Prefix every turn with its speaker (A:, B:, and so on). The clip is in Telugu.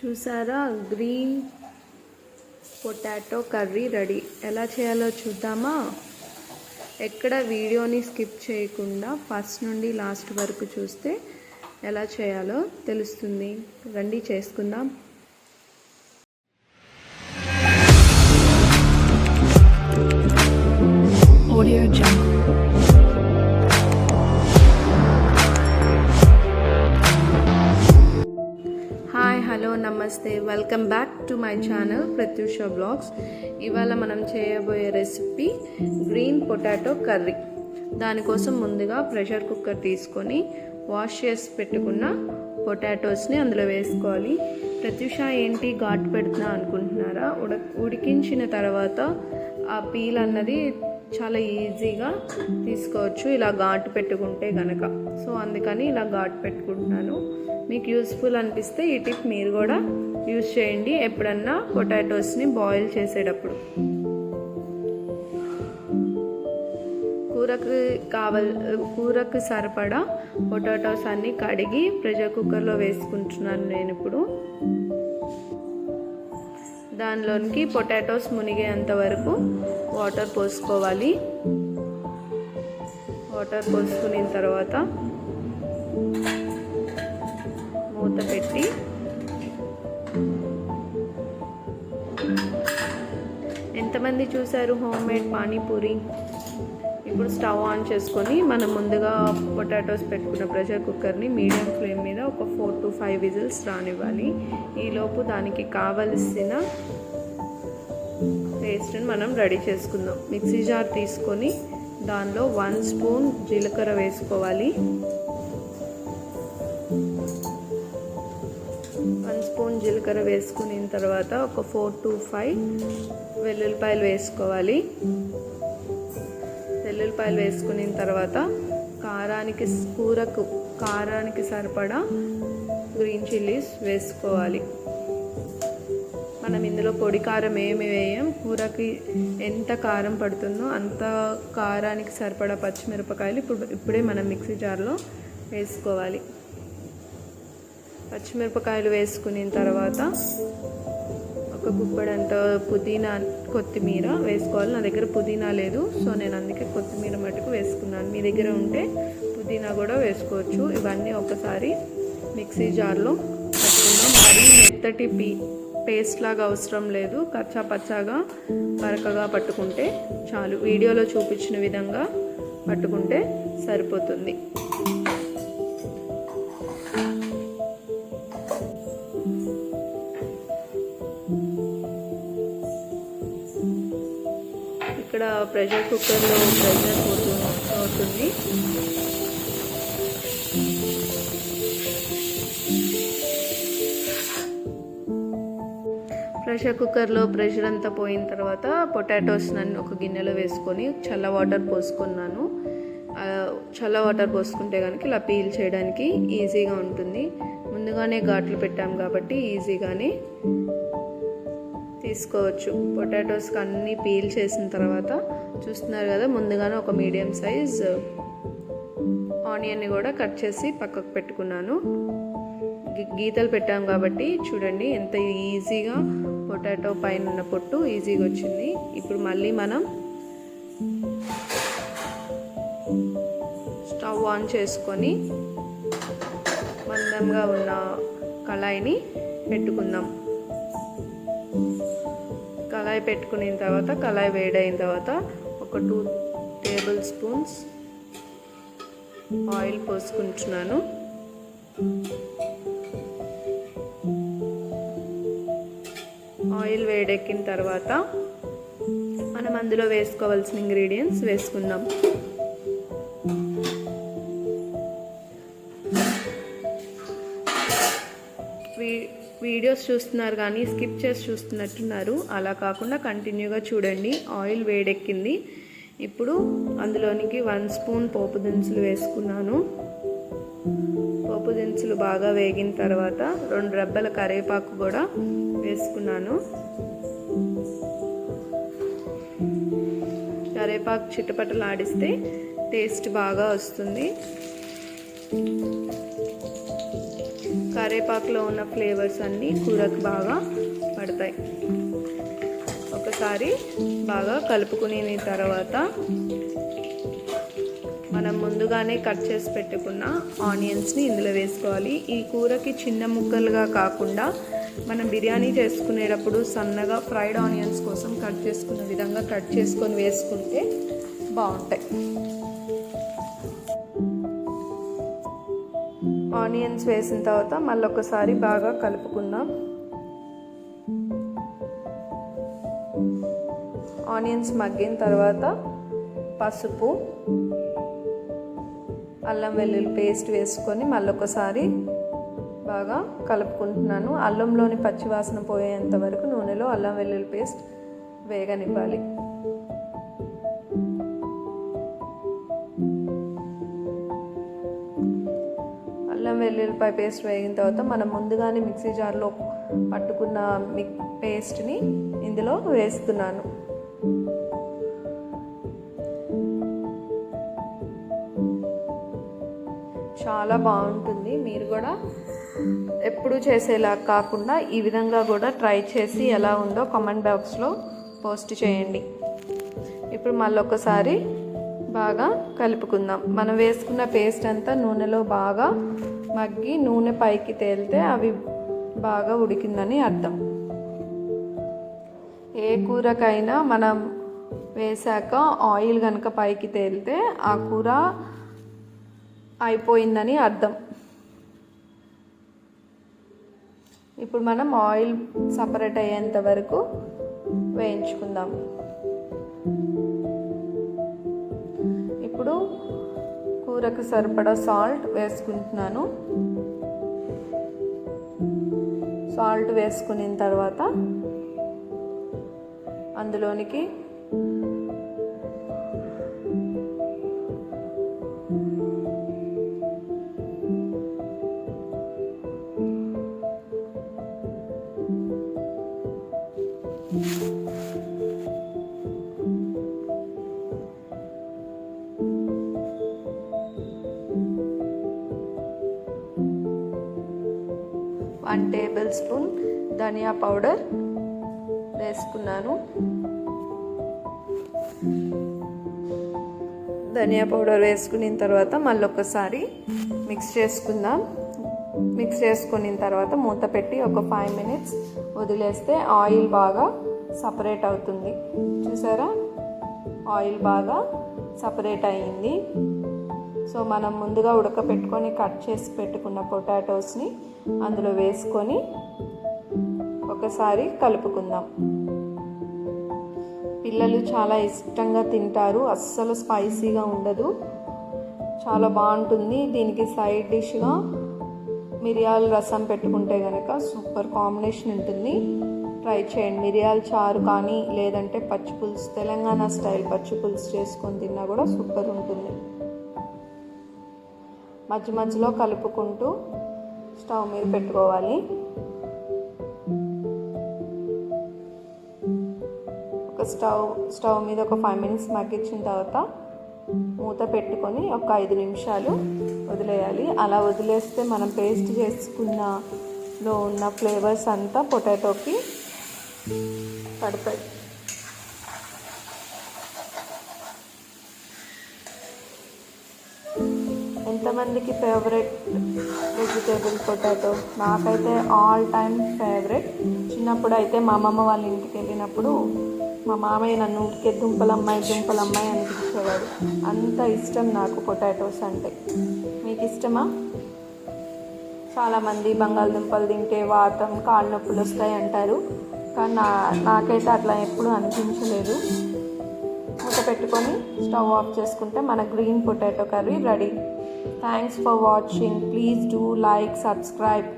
A: చూసారా, గ్రీన్ పొటాటో కర్రీ రెడీ. ఎలా చేయాలో చూద్దామా? ఎక్కడ వీడియోని స్కిప్ చేయకుండా ఫస్ట్ నుండి లాస్ట్ వరకు చూస్తే ఎలా చేయాలో తెలుస్తుంది. రండి చేసుకుందాం. Audio Jungle. హాయ్, హలో, నమస్తే, welcome back to my channel Pratyusha blogs. ఇవాళ మనం చేయబోయే రెసిపీ గ్రీన్ పొటాటో కర్రీ. దానికోసం ముందుగా ప్రెషర్ కుక్కర్ తీసుకొని వాష్ చేసి పెట్టుకున్న పొటాటోస్ని అందులో వేసుకోవాలి. ప్రత్యూష ఏంటి ఘాటు పెడుతున్నా అనుకుంటున్నారా? ఉడికించిన తర్వాత ఆ పీల్ అన్నది చాలా ఈజీగా తీసుకోవచ్చు ఇలా ఘాటు పెట్టుకుంటే గనక. సో అందుకని ఇలా ఘాటు పెట్టుకుంటున్నాను. మీకు యూస్ఫుల్ అనిపిస్తే ఈ టిప్ మీరు కూడా యూజ్ చేయండి ఎప్పుడన్నా పొటాటోస్ని బాయిల్ చేసేటప్పుడు. కూరకు సరిపడా పొటాటోస్ అన్నీ కడిగి ప్రెషర్ కుక్కర్లో వేసుకుంటున్నాను నేను ఇప్పుడు. దానిలోనికి పొటాటోస్ మునిగేంత వరకు వాటర్ పోసుకోవాలి. వాటర్ పోసుకున్న తర్వాత మూత పెట్టి ఎంతమంది చూసారు హోమ్ మేడ్ పానీపూరి? ఇప్పుడు స్టవ్ ఆన్ చేసుకొని మనం ముందుగా పొటాటోస్ పెట్టుకున్న ప్రెషర్ కుక్కర్ని మీడియం ఫ్లేమ్ మీద ఒక 4 to 5 విజిల్స్ రానివ్వాలి. ఈలోపు దానికి కావలసిన పేస్ట్ని మనం రెడీ చేసుకుందాం. మిక్సీ జార్ తీసుకొని దానిలో 1 స్పూన్ జీలకర్ర వేసుకోవాలి. 1 స్పూన్ జీలకర్ర వేసుకున్న తర్వాత ఒక 4 to 5 వెల్లుల్లిపాయలు వేసుకోవాలి. వెల్లుల్లిపాయలు వేసుకున్న తర్వాత కారానికి సరిపడా గ్రీన్ చిల్లీస్ వేసుకోవాలి. మనం ఇందులో పొడి కారం ఏమి వేయం. కూరకి ఎంత కారం పడుతుందో అంత కారానికి సరిపడా పచ్చిమిరపకాయలు ఇప్పుడే మనం మిక్సీ జార్లో వేసుకోవాలి. పచ్చిమిరపకాయలు వేసుకున్న తర్వాత ఒక గుప్పెడంత పుదీనా, కొత్తిమీర వేసుకోవాలి. నా దగ్గర పుదీనా లేదు, సో నేను అందుకే కొత్తిమీర మటుకు వేసుకున్నాను. మీ దగ్గర ఉంటే పుదీనా కూడా వేసుకోవచ్చు. ఇవన్నీ ఒకసారి మిక్సీ జార్లో పట్టుకుందాం. మరీ మెత్తటి పేస్ట్ లాగా అవసరం లేదు. కచ్చా పచ్చాగా బరకగా పట్టుకుంటే చాలు. వీడియోలో చూపించిన విధంగా పట్టుకుంటే సరిపోతుంది. ఇక్కడ ప్రెషర్ కుక్కర్లో ప్రెషర్ అవుతుంది. ప్రెషర్ కుక్కర్లో ప్రెషర్ అంతా పోయిన తర్వాత పొటాటోస్ నన్ను ఒక గిన్నెలో వేసుకొని చల్ల వాటర్ పోసుకున్నాను. చల్ల వాటర్ పోసుకుంటే కనుక ఇలా పీల్ చేయడానికి ఈజీగా ఉంటుంది. ముందుగానే ఘాట్లు పెట్టాం కాబట్టి ఈజీగానే తీసుకోవచ్చు. పొటాటోస్కి అన్నీ పీల్ చేసిన తర్వాత చూస్తున్నారు కదా, ముందుగానే ఒక మీడియం సైజ్ ఆనియన్ని కూడా కట్ చేసి పక్కకు పెట్టుకున్నాను. గీతలు పెట్టాం కాబట్టి చూడండి ఎంత ఈజీగా పొటాటో పైన ఉన్న పొట్టు ఈజీగా వచ్చింది. ఇప్పుడు మళ్ళీ మనం స్టవ్ ఆన్ చేసుకొని మందంగా ఉన్న కళాయిని పెట్టుకుందాం. కళాయి పెట్టుకున్న తర్వాత కళాయి వేడైన తర్వాత ఒక 2 టేబుల్ స్పూన్స్ ఆయిల్ పోసుకుంటున్నాను. ఆయిల్ వేడెక్కిన తర్వాత మనం అందులో వేసుకోవాల్సిన ఇంగ్రీడియంట్స్ వేసుకుందాం. వీడియోస్ చూస్తున్నారు కానీ స్కిప్ చేసి చూస్తున్నట్టున్నారు. అలా కాకుండా కంటిన్యూగా చూడండి. ఆయిల్ వేడెక్కింది. ఇప్పుడు అందులోనికి 1 స్పూన్ పోపు దినుసులు వేసుకున్నాను. పోపు దినుసులు బాగా వేగిన తర్వాత 2 రెబ్బల కరివేపాకు కూడా వేసుకున్నాను. కరివేపాకు చిటపటలాడిస్తే టేస్ట్ బాగా వస్తుంది. కరివేపాకులో ఉన్న ఫ్లేవర్స్ అన్నీ కూరకు బాగా పడతాయి. ఒకసారి బాగా కలుపుకునే తర్వాత మనం ముందుగానే కట్ చేసి పెట్టుకున్న ఆనియన్స్ని ఇందులో వేసుకోవాలి. ఈ కూరకి చిన్న ముక్కలుగా కాకుండా మనం బిర్యానీ చేసుకునేటప్పుడు సన్నగా ఫ్రైడ్ ఆనియన్స్ కోసం కట్ చేసుకున్న విధంగా కట్ చేసుకొని వేసుకుంటే బాగుంటాయి. ఆనియన్స్ వేసిన తర్వాత మళ్ళీ ఒకసారి బాగా కలుపుకుందాం. ఆనియన్స్ మగ్గిన తర్వాత పసుపు, అల్లం వెల్లుల్లి పేస్ట్ వేసుకొని మళ్ళీ ఒకసారి బాగా కలుపుకుంటున్నాను. అల్లంలోని పచ్చివాసన పోయేంత వరకు నూనెలో అల్లం వెల్లుల్లి పేస్ట్ వేగనివ్వాలి. అల్లం వెల్లుల్లిపాయ పేస్ట్ వేగిన తర్వాత మనం ముందుగానే మిక్సీ జార్లో పట్టుకున్న పేస్ట్ని ఇందులో వేస్తున్నాను. చాలా బాగుంటుంది. మీరు కూడా ఎప్పుడు చేసేలా కాకుండా ఈ విధంగా కూడా ట్రై చేసి ఎలా ఉందో కామెంట్ బాక్స్లో పోస్ట్ చేయండి. ఇప్పుడు మళ్ళీ ఒకసారి బాగా కలుపుకుందాం. మనం వేసుకున్న పేస్ట్ అంతా నూనెలో బాగా మగ్గి నూనె పైకి తేలితే అవి బాగా ఉడికిందని అర్థం. ఏ కూరకైనా మనం వేసాక ఆయిల్ కనుక పైకి తేలితే ఆ కూర అయిపోయిందని అర్థం. ఇప్పుడు మనం ఆయిల్ సపరేట్ అయ్యేంత వరకు వేయించుకుందాం. ఇప్పుడు కూరకు సరిపడా సాల్ట్ వేసుకుంటున్నాను. సాల్ట్ వేసుకున్న తర్వాత అందులోనికి వన్ టేబుల్ స్పూన్ ధనియా పౌడర్ వేసుకున్నాను. ధనియా పౌడర్ వేసుకున్న తర్వాత మళ్ళీ ఒకసారి మిక్స్ చేసుకుందాం. మిక్స్ చేసుకున్న తర్వాత మూత పెట్టి ఒక 5 minutes వదిలేస్తే ఆయిల్ బాగా సపరేట్ అవుతుంది. చూసారా, ఆయిల్ బాగా సపరేట్ అయ్యింది. సో మనం ముందుగా ఉడకపెట్టుకొని కట్ చేసి పెట్టుకున్న పొటాటోస్ని అందులో వేసుకొని ఒకసారి కలుపుకుందాం. పిల్లలు చాలా ఇష్టంగా తింటారు. అస్సలు స్పైసీగా ఉండదు, చాలా బాగుంటుంది. దీనికి సైడ్ డిష్గా మిరియాల రసం పెట్టుకుంటే కనుక సూపర్ కాంబినేషన్ ఉంటుంది. ట్రై చేయండి. మిరియాల చారు కానీ లేదంటే పచ్చి పులుసు, తెలంగాణ స్టైల్ పచ్చి పులుసు చేసుకొని తిన్నా కూడా సూపర్ ఉంటుంది. మధ్య మధ్యలో కలుపుకుంటూ స్టవ్ మీద పెట్టుకోవాలి. స్టవ్ మీద ఒక 5 minutes మగ్గించిన తర్వాత మూత పెట్టుకొని ఒక 5 నిమిషాలు వదిలేయాలి. అలా వదిలేస్తే మనం పేస్ట్ చేసుకున్నలో ఉన్న ఫ్లేవర్స్ అంతా పొటాటోకి పడతాయి. ఎంతమందికి ఫేవరెట్ వెజిటేబుల్ పొటాటో? నాకైతే ఆల్ టైమ్ ఫేవరెట్. చిన్నప్పుడు అయితే మా అమ్మమ్మ వాళ్ళ ఇంటికి వెళ్ళినప్పుడు మా మామయ్య నన్ను ఊరికే దుంపలమ్మాయి అనిపించేవాడు. అంత ఇష్టం నాకు పొటాటోస్ అంటే. మీకు ఇష్టమా? చాలామంది బంగాళదుంపలు తింటే వాతం, కాళ్ళ నొప్పులు వస్తాయి అంటారు. కానీ నాకైతే అట్లా ఎప్పుడూ అనిపించలేదు. మూత పెట్టుకొని స్టవ్ ఆఫ్ చేసుకుంటే మన green potato curry ready. Thanks for watching. Please do like, subscribe.